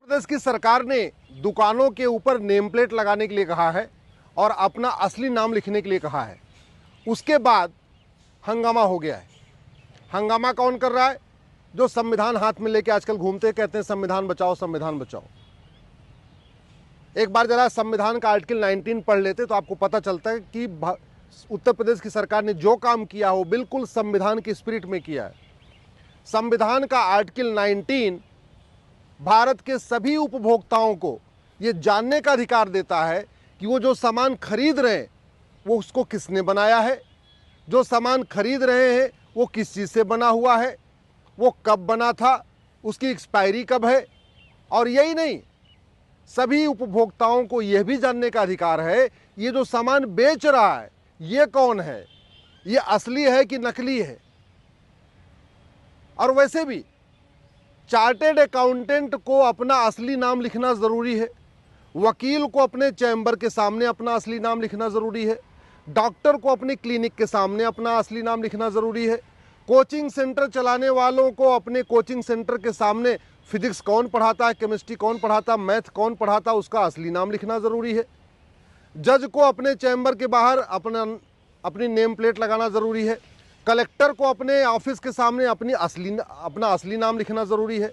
प्रदेश की सरकार ने दुकानों के ऊपर नेम प्लेट लगाने के लिए कहा है और अपना असली नाम लिखने के लिए कहा है। उसके बाद हंगामा हो गया है। हंगामा कौन कर रहा है? जो संविधान हाथ में लेके आजकल घूमते कहते हैं संविधान बचाओ, संविधान बचाओ। एक बार जरा संविधान का आर्टिकल 19 पढ़ लेते तो आपको पता चलता है कि उत्तर प्रदेश की सरकार ने जो काम किया हो बिल्कुल संविधान की स्पिरिट में किया है। संविधान का आर्टिकल 19 भारत के सभी उपभोक्ताओं को ये जानने का अधिकार देता है कि वो जो सामान खरीद रहे हैं वो उसको किसने बनाया है, जो सामान खरीद रहे हैं वो किस चीज़ से बना हुआ है, वो कब बना था, उसकी एक्सपायरी कब है। और यही नहीं, सभी उपभोक्ताओं को यह भी जानने का अधिकार है ये जो सामान बेच रहा है ये कौन है, ये असली है कि नकली है। और वैसे भी चार्टेड अकाउंटेंट को अपना असली नाम लिखना ज़रूरी है, वकील को अपने चैम्बर के सामने अपना असली नाम लिखना ज़रूरी है, डॉक्टर को अपने क्लिनिक के सामने अपना असली नाम लिखना ज़रूरी है, कोचिंग सेंटर चलाने वालों को अपने कोचिंग सेंटर के सामने फिजिक्स कौन पढ़ाता है, केमिस्ट्री कौन पढ़ाता है, मैथ कौन पढ़ाता है उसका असली नाम लिखना ज़रूरी है, जज को अपने चैम्बर के बाहर अपनी नेम प्लेट लगाना ज़रूरी है, कलेक्टर को अपने ऑफिस के सामने अपना असली नाम लिखना ज़रूरी है,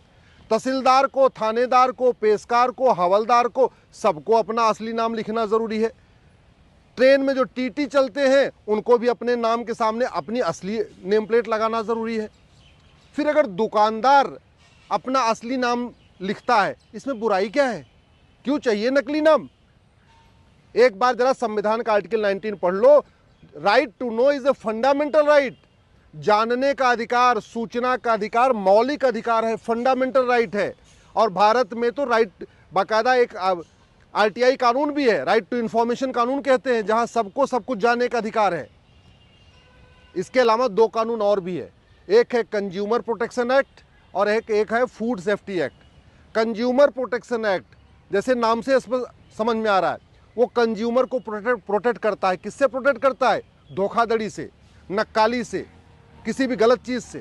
तहसीलदार को, थानेदार को, पेशकार को, हवलदार को सबको अपना असली नाम लिखना ज़रूरी है। ट्रेन में जो टीटी चलते हैं उनको भी अपने नाम के सामने अपनी असली नेम प्लेट लगाना ज़रूरी है। फिर अगर दुकानदार अपना असली नाम लिखता है इसमें बुराई क्या है? क्यों चाहिए नकली नाम? एक बार जरा संविधान का आर्टिकल 19 पढ़ लो। Right to know is a fundamental right. जानने का अधिकार, सूचना का अधिकार मौलिक अधिकार है, फंडामेंटल राइट है। और भारत में तो राइट बाकायदा एक आरटीआई कानून भी है, राइट टू इंफॉर्मेशन कानून कहते हैं, जहां सबको सब कुछ जानने का अधिकार है। इसके अलावा दो कानून और भी है, एक है कंज्यूमर प्रोटेक्शन एक्ट और एक है food safety act. Consumer protection act जैसे नाम से समझ में आ रहा है, वो कंज्यूमर को प्रोटेक्ट करता है। किससे प्रोटेक्ट करता है? धोखाधड़ी से, नक्काली से, किसी भी गलत चीज़ से।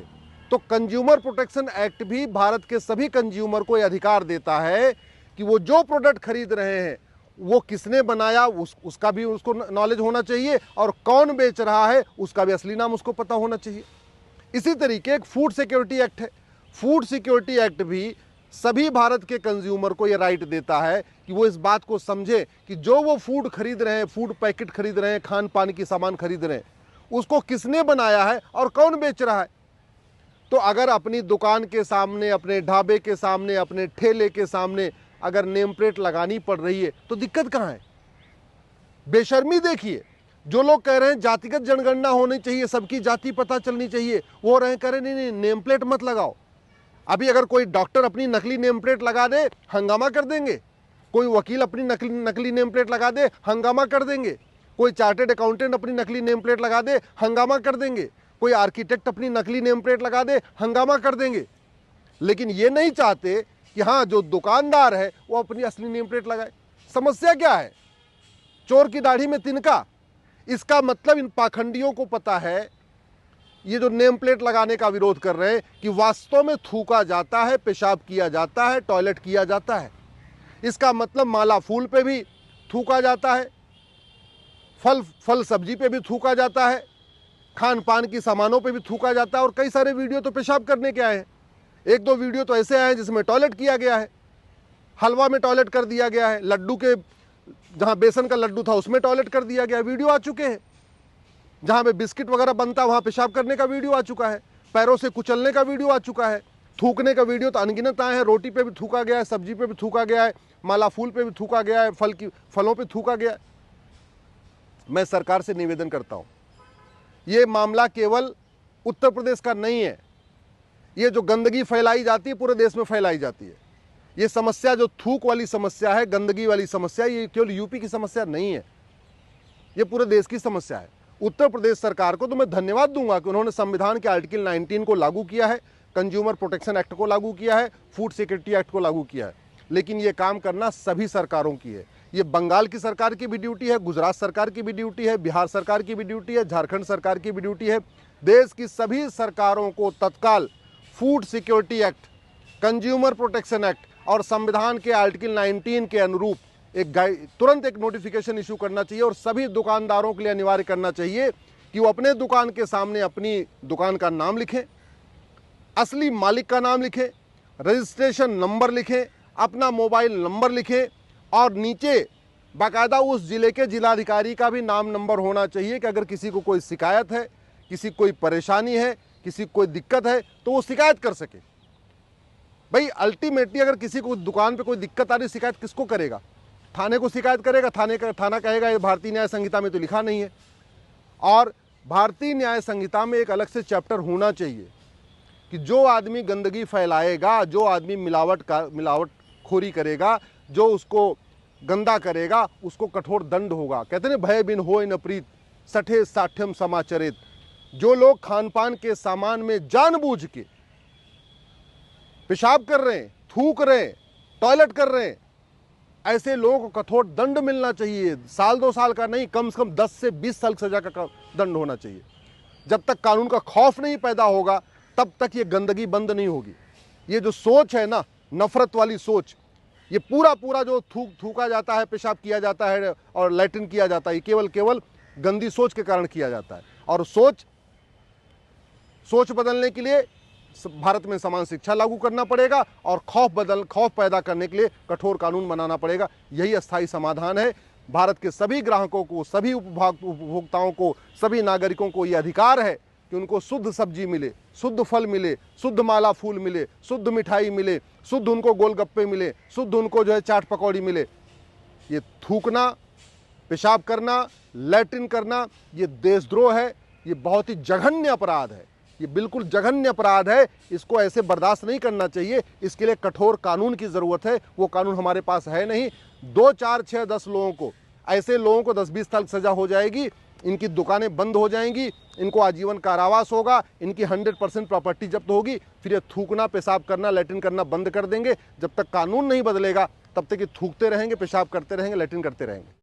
तो कंज्यूमर प्रोटेक्शन एक्ट भी भारत के सभी कंज्यूमर को यह अधिकार देता है कि वो जो प्रोडक्ट खरीद रहे हैं वो किसने बनाया उसका भी उसको नॉलेज होना चाहिए, और कौन बेच रहा है उसका भी असली नाम उसको पता होना चाहिए। इसी तरीके एक फूड सिक्योरिटी एक्ट है। फूड सिक्योरिटी एक्ट भी सभी भारत के कंज्यूमर को यह राइट देता है कि वो इस बात को समझे कि जो वो फूड खरीद रहे हैं, फूड पैकेट खरीद रहे हैं, खान पान की सामान खरीद रहे हैं, उसको किसने बनाया है और कौन बेच रहा है। तो अगर अपनी दुकान के सामने, अपने ढाबे के सामने, अपने ठेले के सामने अगर नेम प्लेट लगानी पड़ रही है तो दिक्कत कहाँ है? बेशर्मी देखिए। जो लोग कह रहे हैं जातिगत जनगणना होनी चाहिए, सबकी जाति पता चलनी चाहिए, वो रहे कह रहे नहीं नेम प्लेट मत लगाओ। अभी अगर कोई डॉक्टर अपनी नकली नेम प्लेट लगा दे हंगामा कर देंगे, कोई वकील अपनी नकली नेम प्लेट लगा दे हंगामा कर देंगे, कोई चार्टेड अकाउंटेंट अपनी नकली नेम प्लेट लगा दे हंगामा कर देंगे, कोई आर्किटेक्ट अपनी नकली नेम प्लेट लगा दे हंगामा कर देंगे। लेकिन ये नहीं चाहते कि हाँ जो दुकानदार है वो अपनी असली नेम प्लेट लगाए। समस्या क्या है? चोर की दाढ़ी में तिनका। इसका मतलब इन पाखंडियों को पता है, ये जो नेम प्लेट लगाने का विरोध कर रहे हैं, कि वास्तव में थूका जाता है, पेशाब किया जाता है, टॉयलेट किया जाता है। इसका मतलब माला फूल पे भी थूका जाता है, फल सब्जी पे भी थूका जाता है, खान पान की सामानों पे भी थूका जाता है। और कई सारे वीडियो तो पेशाब करने के आए हैं। एक दो वीडियो तो ऐसे आए हैं जिसमें टॉयलेट किया गया है, हलवा में टॉयलेट कर दिया गया है, लड्डू के जहां बेसन का लड्डू था उसमें टॉयलेट कर दिया गया है। वीडियो आ चुके हैं। जहां पे बिस्किट वगैरह बनता है वहां पेशाब करने का वीडियो आ चुका है, पैरों से कुचलने का वीडियो आ चुका है, थूकने का वीडियो तो अनगिनत आए हैं। रोटी पे भी थूका गया है, सब्जी पे भी थूका गया है, माला फूल पे भी थूका गया है, फलों पे थूका गया है। मैं सरकार से निवेदन करता हूं, ये मामला केवल उत्तर प्रदेश का नहीं है। ये जो गंदगी फैलाई जाती है पूरे देश में फैलाई जाती है। ये समस्या जो थूक वाली समस्या है, गंदगी वाली समस्या, ये केवल यूपी की समस्या नहीं है, ये पूरे देश की समस्या है। उत्तर प्रदेश सरकार को तो मैं धन्यवाद दूंगा कि उन्होंने संविधान के आर्टिकल 19 को लागू किया है, कंज्यूमर प्रोटेक्शन एक्ट को लागू किया है, फूड सिक्योरिटी एक्ट को लागू किया है। लेकिन ये काम करना सभी सरकारों की है। ये बंगाल की सरकार की भी ड्यूटी है, गुजरात सरकार की भी ड्यूटी है, बिहार सरकार की भी ड्यूटी है, झारखंड सरकार की भी ड्यूटी है। देश की सभी सरकारों को तत्काल food security act, consumer protection act और संविधान के आर्टिकल 19 के अनुरूप तुरंत एक नोटिफिकेशन इशू करना चाहिए और सभी दुकानदारों के लिए अनिवार्य करना चाहिए कि वो अपने दुकान के सामने अपनी दुकान का नाम लिखें, असली मालिक का नाम लिखें, रजिस्ट्रेशन नंबर लिखें, अपना मोबाइल नंबर लिखें और नीचे बाकायदा उस ज़िले के जिलाधिकारी का भी नाम नंबर होना चाहिए कि अगर किसी को कोई शिकायत है, किसी को कोई परेशानी है, किसी को कोई दिक्कत है तो वो शिकायत कर सके। भाई अल्टीमेटली अगर किसी को दुकान पे कोई दिक्कत आ रही, शिकायत किसको करेगा? थाने को शिकायत करेगा, थाना कहेगा ये भारतीय न्याय संहिता में तो लिखा नहीं है। और भारतीय न्याय संहिता में एक अलग से चैप्टर होना चाहिए कि जो आदमी गंदगी फैलाएगा, जो आदमी मिलावटखोरी करेगा, जो उसको गंदा करेगा, उसको कठोर दंड होगा। कहते हैं भय बिन होय न प्रीत, सठे साठ्यम समाचरित। जो लोग खान पान के सामान में जानबूझ के पेशाब कर रहे हैं, थूक रहे हैं, टॉयलेट कर रहे हैं, ऐसे लोगों को कठोर दंड मिलना चाहिए। साल 2 साल का नहीं, कम से कम 10 से 20 साल सजा का दंड होना चाहिए। जब तक कानून का खौफ नहीं पैदा होगा तब तक ये गंदगी बंद नहीं होगी। ये जो सोच है ना, नफरत वाली सोच, ये पूरा जो थूका जाता है, पेशाब किया जाता है और लैट्रिन किया जाता है, ये केवल गंदी सोच के कारण किया जाता है। और सोच बदलने के लिए भारत में समान शिक्षा लागू करना पड़ेगा और खौफ पैदा करने के लिए कठोर कानून बनाना पड़ेगा। यही अस्थायी समाधान है। भारत के सभी ग्राहकों को, सभी उपभोक्ताओं को, सभी नागरिकों को ये अधिकार है कि उनको शुद्ध सब्जी मिले, शुद्ध फल मिले, शुद्ध माला फूल मिले, शुद्ध मिठाई मिले, शुद्ध उनको गोलगप्पे मिले, शुद्ध उनको जो है चाट पकौड़ी मिले। ये थूकना, पेशाब करना, लैट्रिन करना, ये देशद्रोह है। ये बहुत ही जघन्य अपराध है। ये बिल्कुल जघन्य अपराध है। इसको ऐसे बर्दाश्त नहीं करना चाहिए। इसके लिए कठोर कानून की ज़रूरत है। वो कानून हमारे पास है नहीं। 2, 4, 6, 10 लोगों को, ऐसे लोगों को 10-20 साल सज़ा हो जाएगी, इनकी दुकानें बंद हो जाएंगी, इनको आजीवन कारावास होगा, इनकी 100% प्रॉपर्टी जब्त होगी। फिर ये थूकना, पेशाब करना, लैट्रिन करना बंद कर देंगे। जब तक कानून नहीं बदलेगा तब तक ये थूकते रहेंगे, पेशाब करते रहेंगे, लैट्रिन करते रहेंगे।